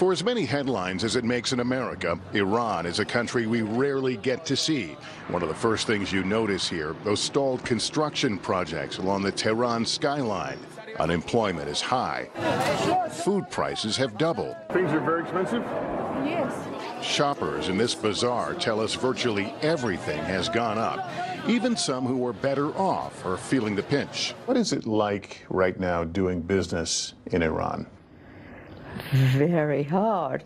For as many headlines as it makes in America, Iran is a country we rarely get to see. One of the first things you notice here, those stalled construction projects along the Tehran skyline. Unemployment is high. Food prices have doubled. Things are very expensive? Yes. Shoppers in this bazaar tell us virtually everything has gone up. Even some who were better off are feeling the pinch. What is it like right now doing business in Iran? Very hard.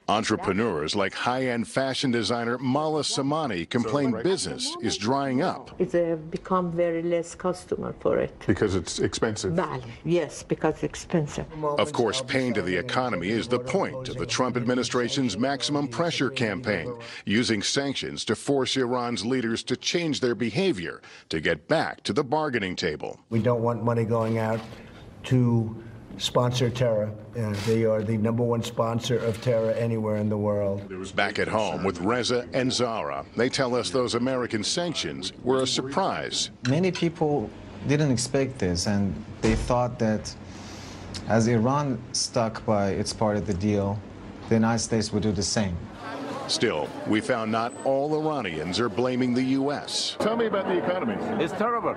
Entrepreneurs like high-end fashion designer Mala Samani complain business is drying up. It's become very less customer for it. Because it's expensive? Yes, because it's expensive. Of course, pain to the economy is the point of the Trump administration's maximum pressure campaign, using sanctions to force Iran's leaders to change their behavior to get back to the bargaining table. We don't want money going out to sponsor terror. They are the #1 sponsor of terror anywhere in the world. Back at home with Reza and Zara, they tell us those American sanctions were a surprise. Many people didn't expect this, and they thought that as Iran stuck by its part of the deal, the United States would do the same. Still, we found not all Iranians are blaming the U.S. Tell me about the economy. It's terrible.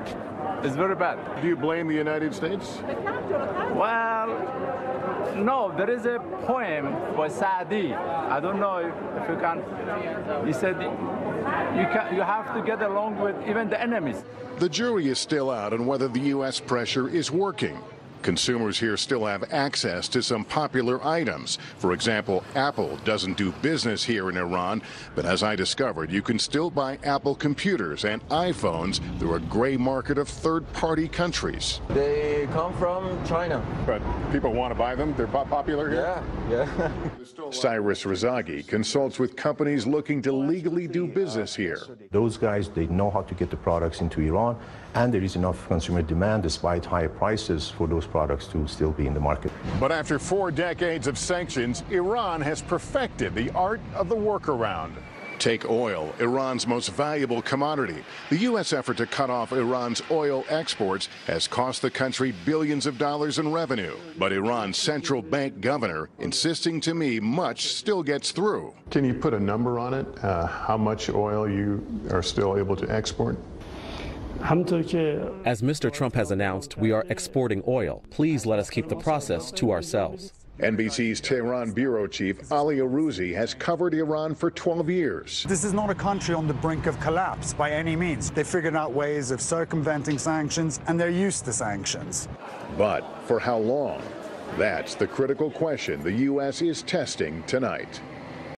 It's very bad. Do you blame the United States? Well, no, there is a poem by Saadi. I don't know if you can. He said you have to get along with even the enemies. The jury is still out on whether the U.S. pressure is working. Consumers here still have access to some popular items. For example, Apple doesn't do business here in Iran, but as I discovered, you can still buy Apple computers and iPhones through a gray market of third-party countries. They come from China. But people want to buy them? They're popular here? Yeah. Cyrus Razagi consults with companies looking to legally do business here. Those guys, they know how to get the products into Iran, and there is enough consumer demand despite higher prices for those products to still be in the market. But after 4 decades of sanctions, Iran has perfected the art of the workaround. Take oil, Iran's most valuable commodity. The U.S. effort to cut off Iran's oil exports has cost the country billions of dollars in revenue. But Iran's central bank governor insisting to me much still gets through. Can you put a number on it? How much oil you are still able to export? As Mr. Trump has announced, we are exporting oil. Please let us keep the process to ourselves. NBC's Tehran bureau chief Ali Arouzi has covered Iran for 12 years. This is not a country on the brink of collapse by any means. They figured out ways of circumventing sanctions, and they're used to sanctions. But for how long? That's the critical question the U.S. is testing tonight.